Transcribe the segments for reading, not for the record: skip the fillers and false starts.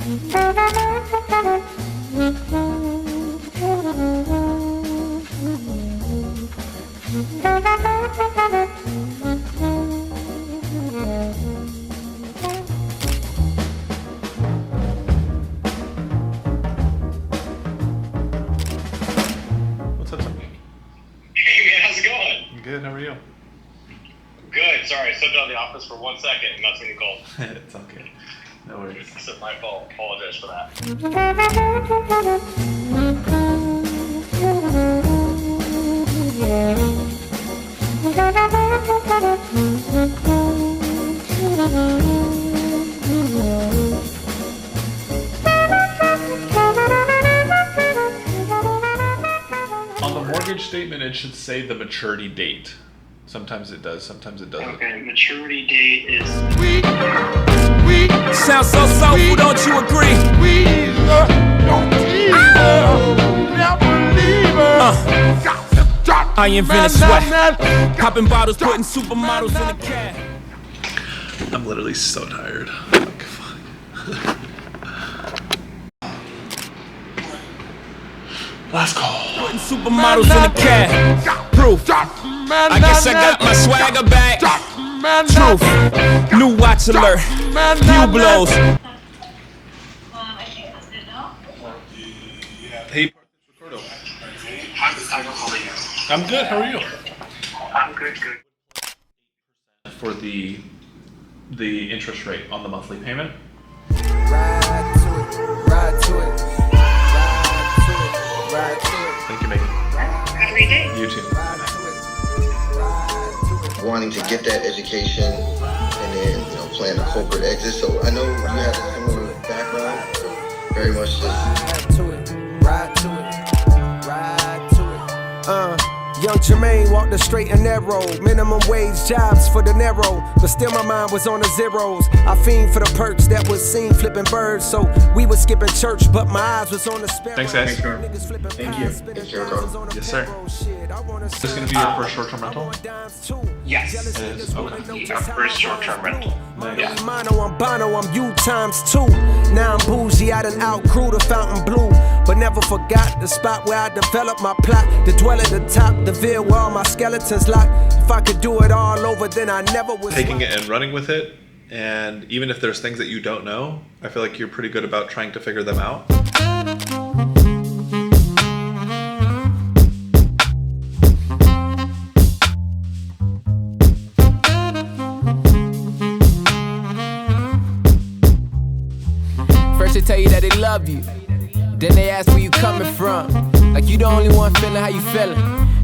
What's up, Tom? Hey man, how's it going? Good, how are you? Good. Sorry, I stepped out of the office for 1 second and that's when you called. It's okay. No worries. It's my fault. Apologize for that. On the mortgage statement, it should say the maturity date. Sometimes it does, sometimes it doesn't. Okay, maturity date is... We sound so soulful, don't you agree? We don't never leave I invented sweat, popping bottles, putting supermodels in the cab. I'm literally so tired. Like, fuck. Last call. Putting supermodels in the cab. Proof. I guess I got my swagger back. Truth. New watch alert. Few blows. Hey, Ricardo. I'm good. How are you? I'm good. For the interest rate on the monthly payment. Ride to it, ride to it, ride to it. Thank you, Megan. Have a great day. You too. Wanting to get that education and then plan a corporate exit. So I know you have a similar background, so very much just Ride to it, ride to it, ride to it. Young Jermaine walked the straight and narrow. Minimum wage jobs for the narrow, but still my mind was on the zeros. I fiend for the perks that was seen flipping birds, so we was skipping church, but my eyes was on the sparrow. Thanks, guys. Thank you. Thank you, Ricardo. Yes, sir. Is this going to be your first short-term rental? Yes. It is? Okay. Our first short-term rental. Yeah. Mono, I'm Bono, I'm you times two. Now I'm bougie, I done outgrew the fountain blue, but never forgot the spot where I developed my plot. To dwell at the top, the veil where all my skeletons locked. If I could do it all over, then I never would. Taking it and running with it, and even if there's things that you don't know, I feel like you're pretty good about trying to figure them out. First they tell you that they love you, then they ask where you coming from. Like you the only one feeling how you feeling.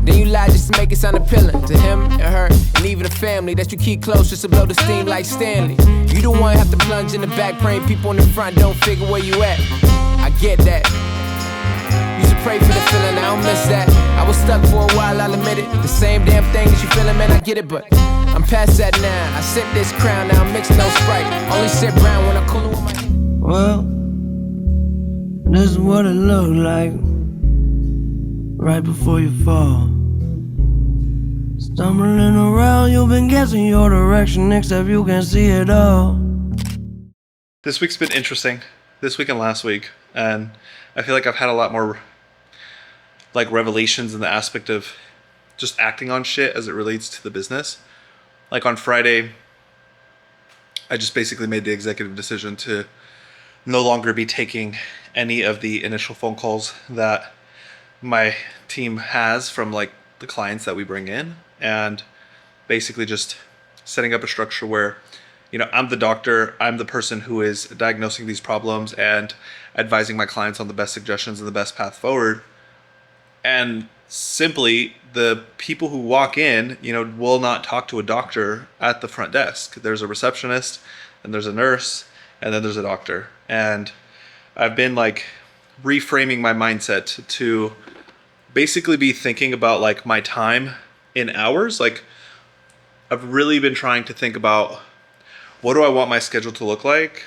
Then you lie just to make it sound appealing to him and her, and even the family that you keep close just to blow the steam like Stanley. You the one have to plunge in the back, praying people in the front don't figure where you at. I get that. Used to pray for the feeling, I don't miss that. I was stuck for a while, I'll admit it. The same damn thing that you feeling, man, I get it, but I'm past that now. I sip this crown, now I'm mixing no Sprite. Only sip brown when I'm coolin' with my... Well, this is what it looked like right before you fall. Stumbling around, you've been guessing your direction, except you can see it all. This week's been interesting. This week and last week. And I feel like I've had a lot more like revelations in the aspect of just acting on shit as it relates to the business. Like on Friday, I just basically made the executive decision to no longer be taking any of the initial phone calls that my team has from like the clients that we bring in, and basically just setting up a structure where, I'm the doctor, I'm the person who is diagnosing these problems and advising my clients on the best suggestions and the best path forward. And simply, the people who walk in, will not talk to a doctor at the front desk. There's a receptionist, and there's a nurse, and then there's a doctor. And I've been like reframing my mindset to basically be thinking about like my time in hours. Like I've really been trying to think about what do I want my schedule to look like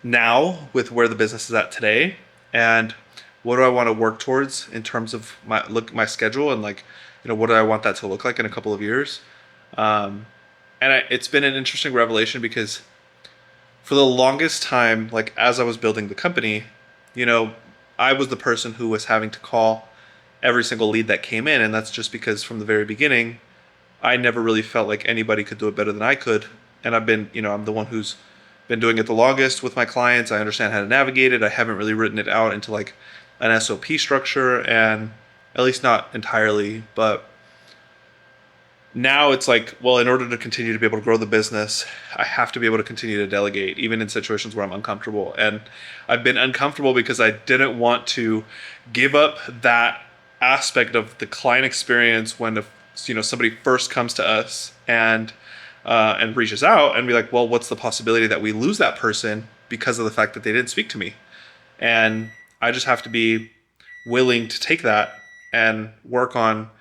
now with where the business is at today, and what do I want to work towards in terms of my schedule, and like, what do I want that to look like in a couple of years. It's been an interesting revelation because for the longest time, like as I was building the company, you know, I was the person who was having to call every single lead that came in, and that's just because from the very beginning, I never really felt like anybody could do it better than I could. And I've been, I'm the one who's been doing it the longest with my clients. I understand how to navigate it. I haven't really written it out into like an SOP structure, and at least not entirely, but now it's like, well, in order to continue to be able to grow the business, I have to be able to continue to delegate, even in situations where I'm uncomfortable. And I've been uncomfortable because I didn't want to give up that aspect of the client experience when somebody first comes to us and reaches out and be like, well, what's the possibility that we lose that person because of the fact that they didn't speak to me? And I just have to be willing to take that and work on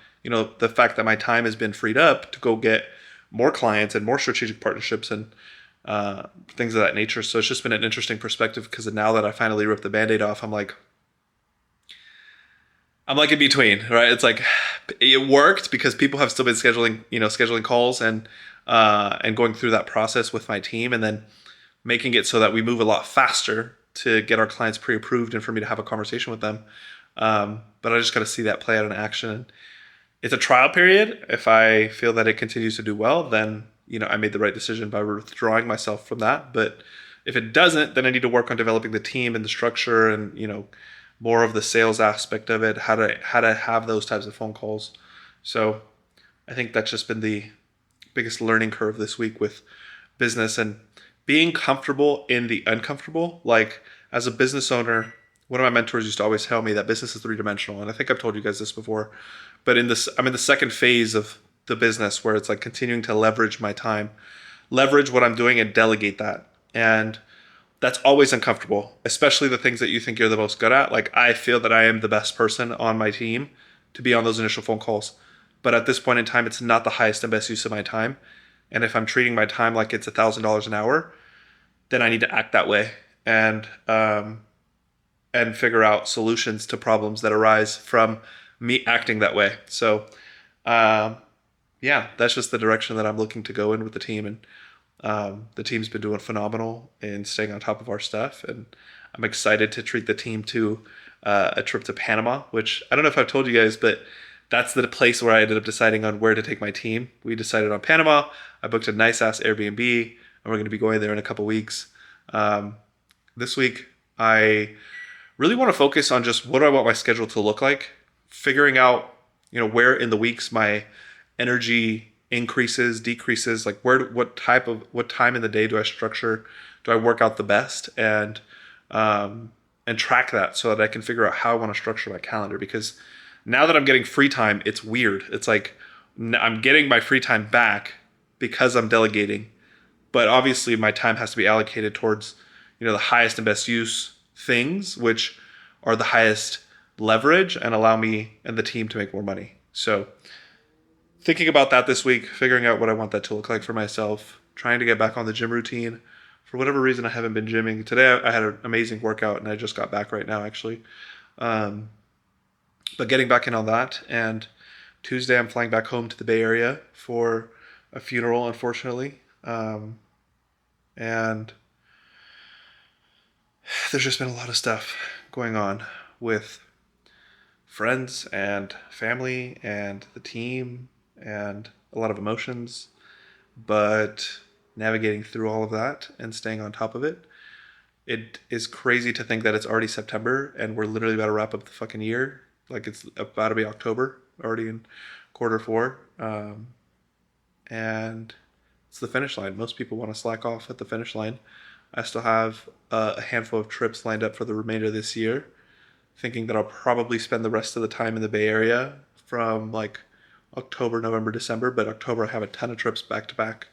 the fact that my time has been freed up to go get more clients and more strategic partnerships and things of that nature. So it's just been an interesting perspective, because now that I finally ripped the Band-Aid off, I'm like in between, right? It's like it worked because people have still been scheduling calls and going through that process with my team, and then making it so that we move a lot faster to get our clients pre-approved and for me to have a conversation with them. But I just got to see that play out in action. It's a trial period. If I feel that it continues to do well, then I made the right decision by withdrawing myself from that. But if it doesn't, then I need to work on developing the team and the structure and more of the sales aspect of it, how to have those types of phone calls. So I think that's just been the biggest learning curve this week with business and being comfortable in the uncomfortable. Like, as a business owner, one of my mentors used to always tell me that business is three-dimensional, and I think I've told you guys this before. But I'm in the second phase of the business where it's like continuing to leverage my time, leverage what I'm doing, and delegate that. And that's always uncomfortable, especially the things that you think you're the most good at. Like, I feel that I am the best person on my team to be on those initial phone calls. But at this point in time, it's not the highest and best use of my time. And if I'm treating my time like it's $1,000 an hour, then I need to act that way and figure out solutions to problems that arise from me acting that way. So, yeah, that's just the direction that I'm looking to go in with the team. And the team's been doing phenomenal in staying on top of our stuff. And I'm excited to treat the team to a trip to Panama, which I don't know if I've told you guys, but that's the place where I ended up deciding on where to take my team. We decided on Panama. I booked a nice ass Airbnb, and we're going to be going there in a couple weeks. This week, I really want to focus on just what do I want my schedule to look like, figuring out, where in the weeks my energy increases, decreases, like what time in the day do I work out the best, and track that so that I can figure out how I want to structure my calendar. Because now that I'm getting free time, it's weird. It's like I'm getting my free time back because I'm delegating, but obviously my time has to be allocated towards, the highest and best use things, which are the highest leverage and allow me and the team to make more money. So thinking about that this week, figuring out what I want that to look like for myself, trying to get back on the gym routine. For whatever reason, I haven't been gymming. Today I had an amazing workout, and I just got back right now, actually. But getting back in on that. And Tuesday I'm flying back home to the Bay Area for a funeral, unfortunately. And there's just been a lot of stuff going on with friends and family and the team and a lot of emotions, but navigating through all of that and staying on top of it. It is crazy to think that it's already September and we're literally about to wrap up the fucking year. Like, it's about to be October, already in quarter 4. And it's the finish line. Most people want to slack off at the finish line. I still have a handful of trips lined up for the remainder of this year, thinking that I'll probably spend the rest of the time in the Bay Area from like October, November, December. But October, I have a ton of trips back to back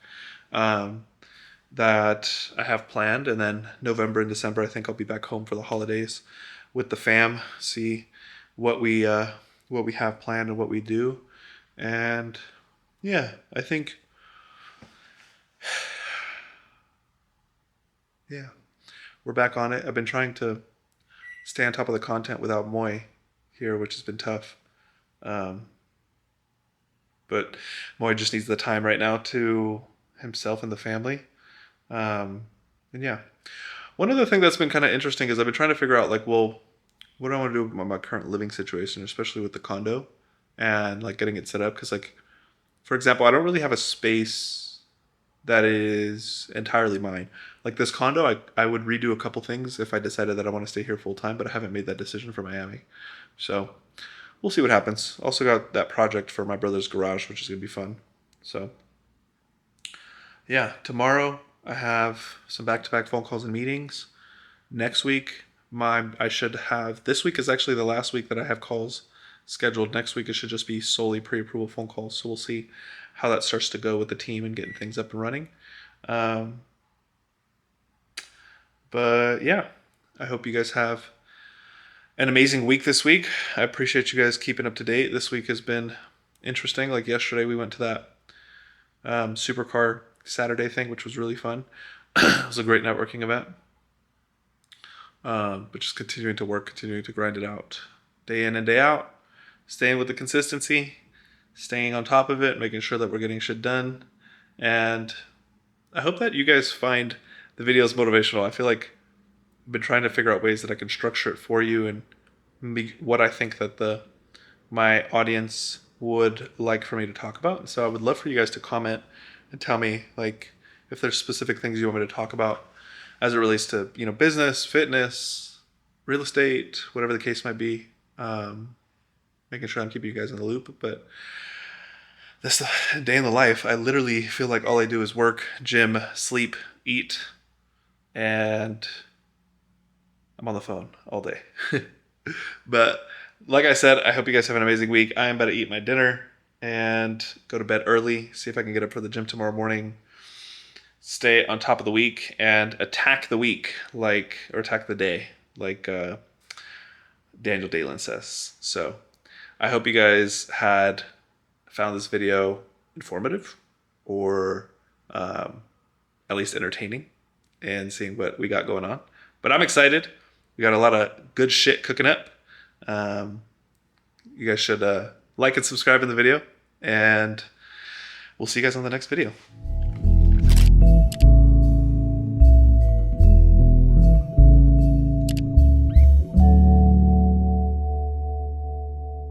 that I have planned. And then November and December, I think I'll be back home for the holidays with the fam, see what we have planned and what we do. And yeah, I think, yeah, we're back on it. I've been trying to stay on top of the content without Moy here, which has been tough. But Moy just needs the time right now to himself and the family. And yeah. One other thing that's been kind of interesting is I've been trying to figure out, like, well, what do I want to do with my current living situation, especially with the condo and like getting it set up. Because, like, for example, I don't really have a space that is entirely mine. Like this condo, I would redo a couple things if I decided that I want to stay here full time, but I haven't made that decision for Miami. So we'll see what happens. Also got that project for my brother's garage, which is going to be fun. So yeah, tomorrow I have some back-to-back phone calls and meetings. Next week, I should have. This week is actually the last week that I have calls scheduled. Next week it should just be solely pre-approval phone calls. So we'll see how that starts to go with the team and getting things up and running. Um, but yeah, I hope you guys have an amazing week this week. I appreciate you guys keeping up to date. This week has been interesting. Like yesterday, we went to that supercar Saturday thing, which was really fun. It was a great networking event. But just continuing to work, continuing to grind it out day in and day out, staying with the consistency, staying on top of it, making sure that we're getting shit done. And I hope that you guys find the videos motivational. I feel like I've been trying to figure out ways that I can structure it for you and what I think that my audience would like for me to talk about. So I would love for you guys to comment and tell me, like, if there's specific things you want me to talk about as it relates to, business, fitness, real estate, whatever the case might be. Making sure I'm keeping you guys in the loop. But that's the day in the life. I literally feel like all I do is work, gym, sleep, eat, and I'm on the phone all day. But like I said, I hope you guys have an amazing week. I am about to eat my dinner and go to bed early, see if I can get up for the gym tomorrow morning, stay on top of the week, and attack the week, or attack the day, like Daniel Dalen says. So I hope you guys found this video informative or at least entertaining and seeing what we got going on. But I'm excited. We got a lot of good shit cooking up. You guys should like and subscribe in the video, and we'll see you guys on the next video.